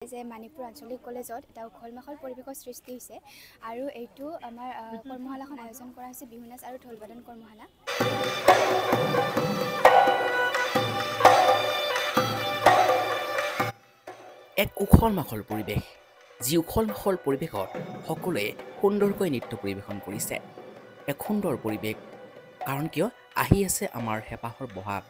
যে মানিকপুৰ আঞ্চলিক কলেজত এটা উখল-মাখল পৰিৱেশৰ সৃষ্টি হৈছে আৰু এইটো আমাৰ কৰ্মশালাখন আয়োজন কৰা হৈছে বিহু নাচ আৰু ঢোল-বাদন কৰ্মশালা। এক উখল-মাখল পৰিৱেশ, যি উখল-মাখল পৰিৱেশত সকলোৱে সুন্দৰকৈ নৃত্য পৰিৱেশন কৰিছে। এক সুন্দৰ পৰিৱেশ, কাৰণ কিয় আহি আছে আমাৰ হেঁপাহৰ বহাগ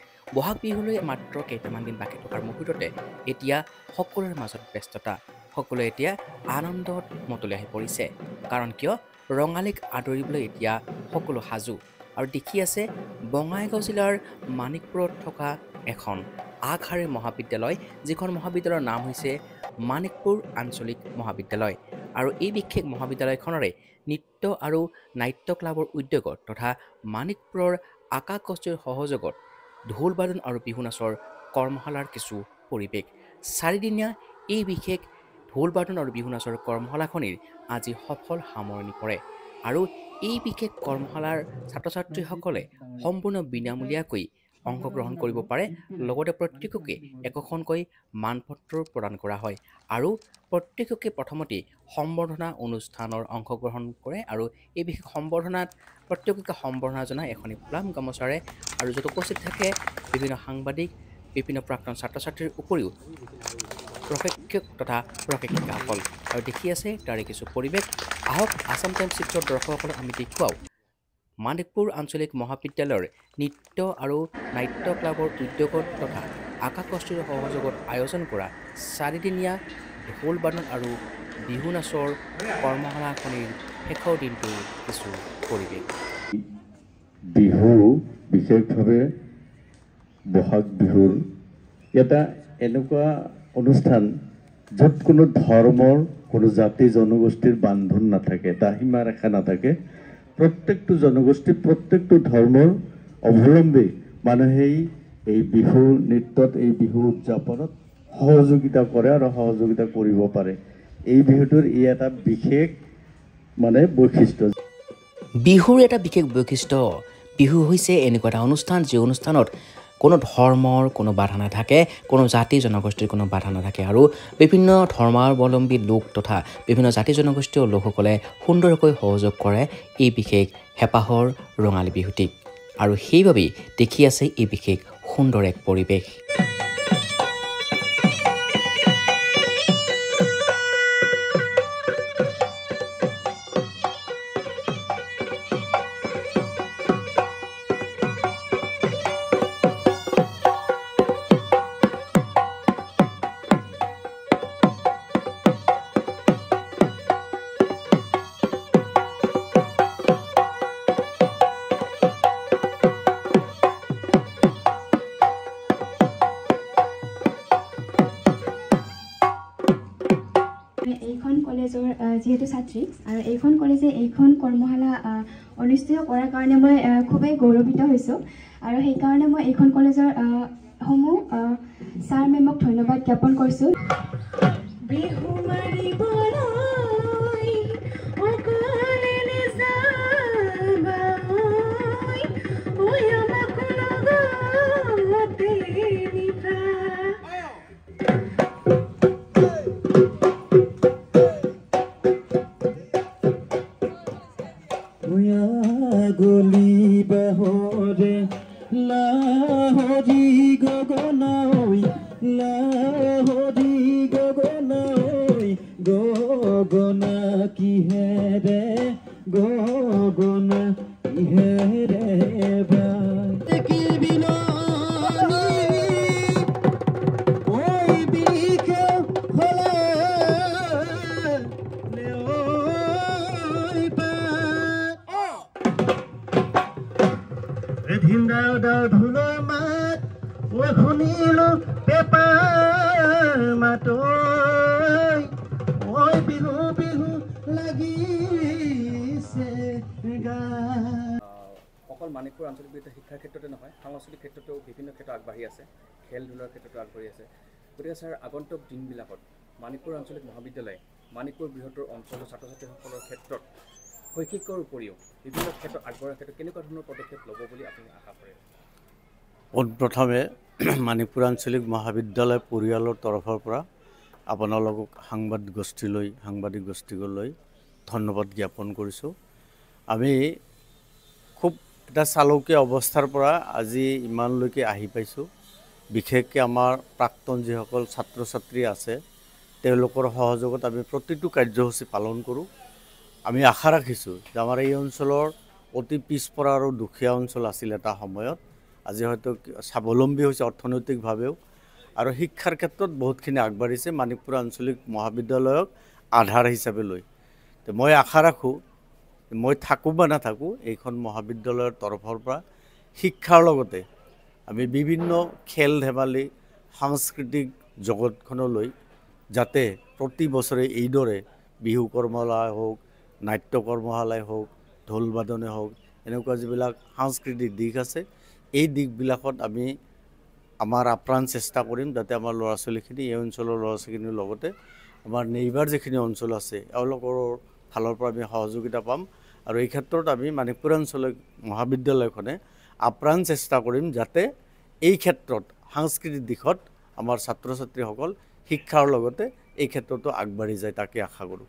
বিহুলৈ মাত্ৰ কেইটামান দিন বাকী থকাৰ মুহূৰ্ততে এতিয়া সকলোৰে মাজত ব্যস্ততা, সকলোৱে এতিয়া আনন্দত মতলৈ আহি পৰিছে। কাৰণ কিয় ৰঙালীক আদৰিবলৈ এতিয়া সকলো সাজু। আৰু দেখি আছে বঙাইগাঁও জিলাৰ মানিকপুৰত থকা এখন আগশাৰীৰ মহাবিদ্যালয়, যিখন মহাবিদ্যালয়ৰ নাম হৈছে মানিকপুৰ আঞ্চলিক মহাবিদ্যালয়। আৰু এই বিশেষ মহাবিদ্যালয়খনৰে নৃত্য আৰু নাট্য ক্লাবৰ উদ্যোগত তথা মানিকপুৰৰ আকাশ কস্তুৰীৰ সহযোগত ঢোল-বাদন আৰু বিহু নাচৰ কৰ্মশালাৰ কিছু পৰিৱেশ। চাৰিদিনীয়া এই বিশেষ ঢোল-বাদন আৰু বিহু নাচৰ কৰ্মশালাখনিৰ আজি সফল সামৰণি পৰে। আৰু এই বিশেষ কৰ্মশালাৰ ছাত্ৰ ছাত্ৰীসকলে সম্পূৰ্ণ বিনামূলীয়াকৈ অংশগ্ৰহণ কৰিব পাৰে। লগতে প্ৰত্যেককে একোখনকৈ মানপত্ৰ প্ৰদান কৰা হয় আৰু প্ৰত্যেককে প্ৰথমতেই সম্বৰ্ধনা অনুষ্ঠানৰ অংশগ্ৰহণ কৰে। আৰু এই বিশেষ সম্বৰ্ধনাত প্ৰত্যেককে সম্বৰ্ধনা জনাই এখনি প্লাম গামোচাৰে, আৰু য'ত উপস্থিত থাকে বিভিন্ন সাংবাদিক, বিভিন্ন প্ৰাক্তন ছাত্ৰ ছাত্ৰীৰ উপৰিও প্ৰশিক্ষক তথা প্ৰশিক্ষিকাসকল। আৰু দেখি আছে তাৰে কিছু পৰিৱেশ। আহক আছাম টাইমছ চিত্ৰৰ দৰ্শকসকলক আমি দেখুৱাওঁ মানিকপুৰ আঞ্চলিক মহাবিদ্যালয়ৰ নৃত্য আৰু নাট্য ক্লাবৰ উদ্যোগত তথা আকাশ কস্তুৰীৰ সহযোগত আয়োজন কৰা চাৰিদিনীয়া ঢোল-বাদন আৰু বিহু নাচৰ কৰ্মশালাখনিৰ শেষৰ দিনটোৰ কিছু পৰিৱেশ। বিহু বিশেষভাৱে বহাগ বিহুৰ এটা এনেকুৱা অনুষ্ঠান য'ত কোনো ধৰ্মৰ, কোনো জাতি জনগোষ্ঠীৰ বান্ধোন নাথাকে, এটা সীমাৰেখা নাথাকে। প্ৰত্যেকটো জনগোষ্ঠী, প্ৰত্যেকটো ধৰ্মৰ অৱলম্বী মানুহেই এই বিহু নৃত্যত, এই বিহু উদযাপনত সহযোগিতা কৰে আৰু সহযোগিতা কৰিব পাৰে। এই বিহুটোৰ ই এটা বিশেষ বৈশিষ্ট্য। বিহুৰ এটা বিশেষ বৈশিষ্ট্য, বিহু হৈছে এনেকুৱা এটা অনুষ্ঠান যি অনুষ্ঠানত কোনো ধৰ্মৰ কোনো বাধা নাথাকে, কোনো জাতি জনগোষ্ঠীৰ কোনো বাধা নাথাকে। আৰু বিভিন্ন ধৰ্মাৱলম্বী লোক তথা বিভিন্ন জাতি জনগোষ্ঠীয় লোকসকলে সুন্দৰকৈ সহযোগ কৰে এই বিশেষ হেঁপাহৰ ৰঙালী বিহুটিক। আৰু সেইবাবেই দেখি আছে এই বিশেষ সুন্দৰ এক পৰিৱেশ। এইখন কলেজৰ যিহেতু ছাত্ৰী আৰু এইখন কলেজে এইখন কৰ্মশালা অনুষ্ঠিত কৰাৰ কাৰণে মই খুবেই গৌৰৱিত হৈছোঁ। আৰু সেইকাৰণে মই এইখন কলেজৰ সমূহ ছাৰ মেমক ধন্যবাদ জ্ঞাপন কৰিছোঁ। গলি বাহৰে লাহৰি গগনৈ, লাহৰি গগনৈ, গগনা কিহেৰে, গগনা কিহেৰে ধুলৰ মাত শুনিলো পেপাৰ মাতৈ, ঐ বিহু বিহু লাগিছে গান। অকল মানিকপুৰ আঞ্চলিক বিদ্যালয় শিক্ষাৰ ক্ষেত্ৰতে নহয়, সাংস্কৃতিক ক্ষেত্ৰতো বিভিন্ন ক্ষেত্ৰত আগবাঢ়ি আছে, খেল ধূলৰ ক্ষেত্ৰতো আগবাঢ়ি আছে। গতিকে ছাৰ, আগন্তুক দিনবিলাকত মানিকপুৰ আঞ্চলিক মহাবিদ্যালয় মানিকপুৰ বৃহত্তৰ অঞ্চলৰ ছাত্ৰ ছাত্ৰীসকলৰ ক্ষেত্ৰত শৈক্ষিকৰ উপৰিও বিভিন্ন ক্ষেত্ৰত আগবঢ়াৰ ক্ষেত্ৰত কেনেকুৱা ধৰণৰ পদক্ষেপ ল'ব বুলি আপুনি আশা কৰে? পোনপ্ৰথমে মানিকপুৰ আঞ্চলিক মহাবিদ্যালয় পৰিয়ালৰ তৰফৰ পৰা আপোনালোকক সাংবাদিক গোষ্ঠীলৈ ধন্যবাদ জ্ঞাপন কৰিছোঁ। আমি খুব এটা চালকীয়া অৱস্থাৰ পৰা আজি ইমানলৈকে আহি পাইছোঁ। বিশেষকৈ আমাৰ প্ৰাক্তন যিসকল ছাত্ৰ ছাত্ৰী আছে তেওঁলোকৰ সহযোগত আমি প্ৰতিটো কাৰ্যসূচী পালন কৰোঁ। আমি আশা ৰাখিছোঁ যে আমাৰ এই অঞ্চলৰ অতি পিছপৰা আৰু দুখীয়া অঞ্চল আছিল এটা সময়ত, আজি হয়তো স্বাৱলম্বী হৈছে অৰ্থনৈতিকভাৱেও আৰু শিক্ষাৰ ক্ষেত্ৰত বহুতখিনি আগবাঢ়িছে মানিকপুৰ আঞ্চলিক মহাবিদ্যালয়ক আধাৰ হিচাপে লৈ। তো মই আশা ৰাখোঁ মই থাকোঁ বা নাথাকোঁ এইখন মহাবিদ্যালয়ৰ তৰফৰ পৰা শিক্ষাৰ লগতে আমি বিভিন্ন খেল ধেমালি সাংস্কৃতিক জগতখনলৈ যাতে প্ৰতি বছৰে এইদৰে বিহু কৰ্মশালা হওক, নাট্য কৰ্মশালাই হওক, ঢোল বাদনে হওক, এনেকুৱা যিবিলাক সাংস্কৃতিক দিশ আছে এই দিশবিলাকত আমি আমাৰ আপ্ৰাণ চেষ্টা কৰিম যাতে আমাৰ ল'ৰা ছোৱালীখিনি এই অঞ্চলৰ ল'ৰা ছোৱালীখিনিৰ লগতে আমাৰ নেইবাৰ যিখিনি অঞ্চল আছে এওঁলোকৰ ফালৰ পৰা আমি সহযোগিতা পাম। আৰু এই ক্ষেত্ৰত আমি মানিকপুৰ আঞ্চলিক মহাবিদ্যালয়খনে আপ্ৰাণ চেষ্টা কৰিম যাতে এই ক্ষেত্ৰত সাংস্কৃতিক দিশত আমাৰ ছাত্ৰ ছাত্ৰীসকল শিক্ষাৰ লগতে এই ক্ষেত্ৰতো আগবাঢ়ি যায় তাকে আশা কৰোঁ।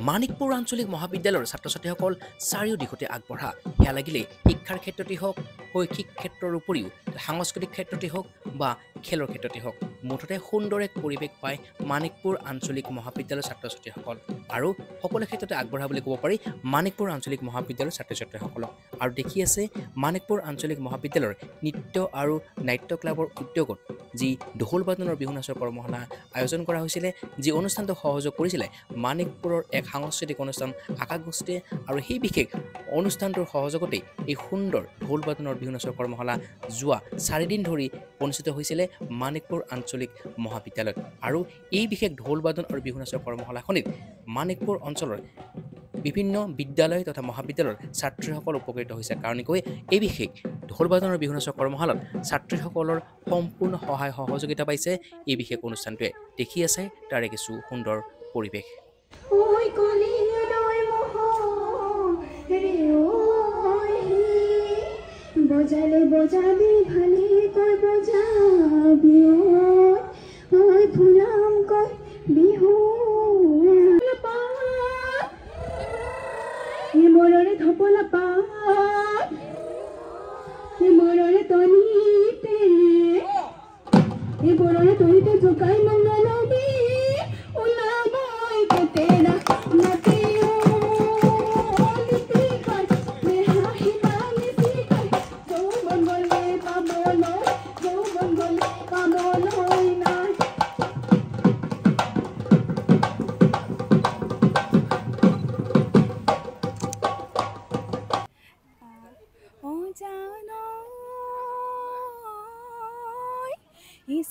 মানিকপুৰ আঞ্চলিক মহাবিদ্যালয়ৰ ছাত্ৰ ছাত্ৰীসকল চাৰিও দিশতে আগবঢ়া। সেয়া লাগিলে শিক্ষাৰ ক্ষেত্ৰতেই হওক, শৈক্ষিক ক্ষেত্ৰৰ উপৰিও সাংস্কৃতিক ক্ষেত্ৰতেই হওক বা খেলৰ ক্ষেত্ৰতেই হওক, মুঠতে সুন্দৰ এক পৰিৱেশ পায় মানিকপুৰ আঞ্চলিক মহাবিদ্যালয়ৰ ছাত্ৰ ছাত্ৰীসকল। আৰু সকলো ক্ষেত্ৰতে আগবঢ়া বুলি ক'ব পাৰি মানিকপুৰ আঞ্চলিক মহাবিদ্যালয়ৰ ছাত্ৰ ছাত্ৰীসকলক। আৰু দেখি আছে মানিকপুৰ আঞ্চলিক মহাবিদ্যালয়ৰ নৃত্য আৰু নাট্য ক্লাবৰ উদ্যোগত যি ঢোল বাদনৰ বিহু নাচৰ কৰ্মশালা আয়োজন কৰা হৈছিলে, যি অনুষ্ঠানটো সহযোগ কৰিছিলে মানিকপুৰৰ এক সাংস্কৃতিক অনুষ্ঠান আকাশ গোষ্ঠীয়ে। আৰু সেই বিশেষ অনুষ্ঠানটোৰ সহযোগতেই এই সুন্দৰ ঢোল বাদনৰ বিহু নাচৰ কৰ্মশালা যোৱা 4 দিন ধৰি অনুষ্ঠিত হৈছিলে মানিকপুৰ আঞ্চলিক মহাবিদ্যালয়ত। আৰু এই বিশেষ ঢোল বাদন আৰু বিহু নাচৰ কৰ্মশালাখনিত মানিকপুৰ অঞ্চলৰ বিভিন্ন বিদ্যালয় তথা মহাবিদ্যালয়ৰ ছাত্ৰীসকল উপকৃত হৈছে। কাৰণ এই বিশেষ ঢোল বাদনৰ বিহু নাচৰ কৰ্মশালাত ছাত্ৰীসকলৰ সম্পূৰ্ণ সহায় সহযোগিতা পাইছে এই বিশেষ অনুষ্ঠানটোৱে। দেখি আছে তাৰে কিছু সুন্দৰ পৰিৱেশ। বজালে বজাবি ভালে কৈ বজাবি ঐ ফুলাম কৈ বিহু মৰৰে ধপলা পাত মৰৰে তনিতে মৰৰে তনিতে জোকাই মংগলবি ওলাবই কেতেৰা নাতে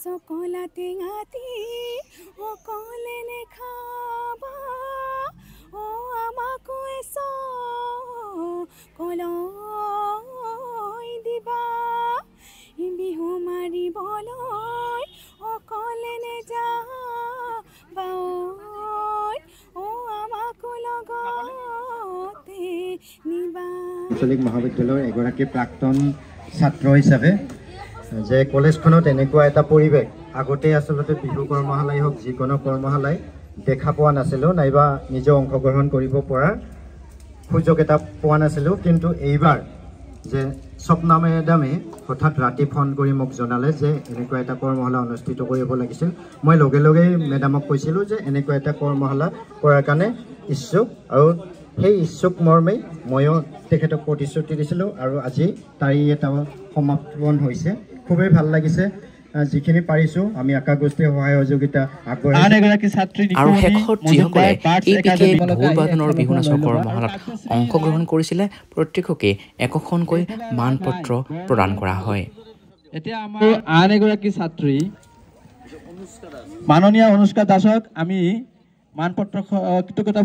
সকলা টেঙাতি অকলে নেখাবা ও আমাকো এস কলৈ দিবা বিহু মাৰিবলৈ অকলে নেযাবা ও আমাকো লগতে নিবা। আঞ্চলিক মহাবিদ্যালয়ৰ এগৰাকী প্ৰাক্তন ছাত্ৰ হিচাপে যে কলেজখনত এনেকুৱা এটা পৰিৱেশ আগতে আচলতে বিহু কৰ্মশালাই হওক যিকোনো কৰ্মশালাই দেখা পোৱা নাছিলোঁ, নাইবা নিজে অংশগ্ৰহণ কৰিব পৰা সুযোগ এটা পোৱা নাছিলোঁ। কিন্তু এইবাৰ যে স্বপ্না মেডামে হঠাৎ ৰাতি ফোন কৰি মোক জনালে যে এনেকুৱা এটা কৰ্মশালা অনুষ্ঠিত কৰিব লাগিছিল। মই লগে লগেই মেডামক কৈছিলোঁ যে এনেকুৱা এটা কৰ্মশালা কৰাৰ কাৰণে ইচ্ছুক, আৰু সেই ইচ্ছুক মৰ্মেই ময়ো তেখেতক প্ৰতিশ্ৰুতি দিছিলোঁ। আৰু আজি তাৰি এটা সমাপন হৈছে, খুবেই ভাল লাগিছে। যিখিনি পাৰিছোঁ আমি আকাশ গোষ্ঠীৰ সহায় সহযোগিতা আগবঢ়াইছোঁ। আৰু শেষত যিসকলে এই বিশেষ ঢোল বাদনৰ বিহু নাচৰ কৰ্মশালাত অংশগ্ৰহণ কৰিছিলে প্ৰত্যেককে একোখনকৈ মানপত্ৰ প্ৰদান কৰা হয়। এতিয়া আমাৰ আন এগৰাকী ছাত্ৰী মাননীয় অনুষ্কা দাসক আমি মানপত্ৰ কৃতজ্ঞতা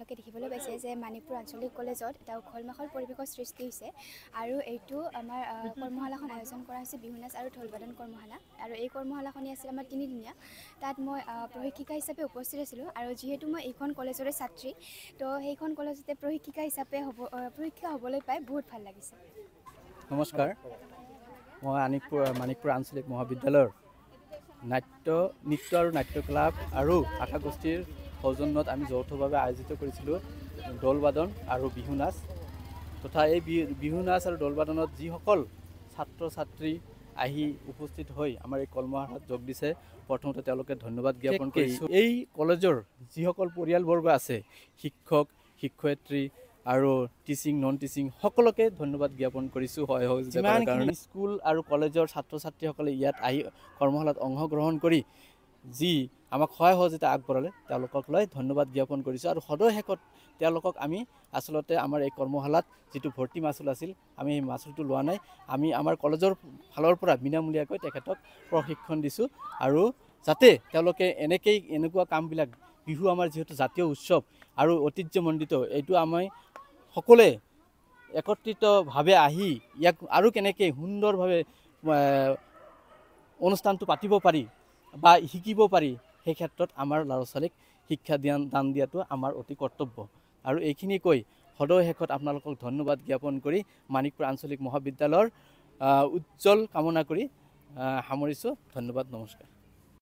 আপোনালোকে দেখিবলৈ পাইছে যে মানিকপুৰ আঞ্চলিক কলেজত এটা উখল মাখল পৰিৱেশৰ সৃষ্টি হৈছে আৰু এইটো আমাৰ কৰ্মশালাখন আয়োজন কৰা হৈছে বিহু নাচ আৰু ঢোলবাদন কৰ্মশালা আৰু এই কৰ্মশালাখনি আছিল আমাৰ 3 দিনীয়া। তাত মই প্ৰশিক্ষিকা হিচাপে উপস্থিত আছিলোঁ আৰু যিহেতু মই এইখন কলেজৰে ছাত্ৰী তো সেইখন কলেজতে প্ৰশিক্ষিকা হিচাপে প্ৰশিক্ষিকা হ'বলৈ পাই বহুত ভাল লাগিছে। নমস্কাৰ, মই মানিকপুৰ আঞ্চলিক মহাবিদ্যালয়ৰ নৃত্য আৰু নাট্য ক্লাব আৰু শাখা গোষ্ঠীৰ সৌজন্যত আমি যৌথভাৱে আয়োজিত কৰিছিলোঁ দলবাদন আৰু বিহু নাচ তথা এই বিহু নাচ আৰু দলবাদনত যিসকল ছাত্ৰ ছাত্ৰী আহি উপস্থিত হৈ আমাৰ এই কৰ্মশালাত যোগ দিছে প্ৰথমতে তেওঁলোকে ধন্যবাদ জ্ঞাপন কৰিছোঁ। এই কলেজৰ যিসকল পৰিয়ালবৰ্গ আছে শিক্ষক শিক্ষয়িত্ৰী আৰু টিচিং নন টিচিং সকলোকে ধন্যবাদ জ্ঞাপন কৰিছোঁ সহযোগিতা কৰাৰ কাৰণে। স্কুল আৰু কলেজৰ ছাত্ৰ ছাত্ৰীসকলে ইয়াত আহি কৰ্মশালাত অংশগ্ৰহণ কৰি যি আমাক সহায় সহযোগিতা আগবঢ়ালে তেওঁলোকক লৈ ধন্যবাদ জ্ঞাপন কৰিছোঁ আৰু সদয় শেষত তেওঁলোকক আমি আচলতে আমাৰ এই কৰ্মশালাত যিটো ভৰ্তি মাচুল আছিল আমি সেই মাচুলটো লোৱা নাই, আমি আমাৰ কলেজৰ ফালৰ পৰা বিনামূলীয়াকৈ তেখেতক প্ৰশিক্ষণ দিছোঁ আৰু যাতে তেওঁলোকে এনেকুৱা কামবিলাক বিহু আমাৰ যিহেতু জাতীয় উৎসৱ আৰু ঐতিহ্যমণ্ডিত এইটো আমি সকলোৱে একত্ৰিতভাৱে আহি ইয়াক আৰু কেনেকৈ সুন্দৰভাৱে অনুষ্ঠানটো পাতিব পাৰি বা শিকিব পাৰি সেই ক্ষেত্ৰত আমাৰ ল'ৰা ছোৱালীক শিক্ষা দান দিয়াটো আমাৰ অতি কৰ্তব্য আৰু এইখিনি কৈ সদয় শেষত আপোনালোকক ধন্যবাদ জ্ঞাপন কৰি মানিকপুৰ আঞ্চলিক মহাবিদ্যালয়ৰ উজ্জ্বল কামনা কৰি সামৰিছোঁ। ধন্যবাদ, নমস্কাৰ।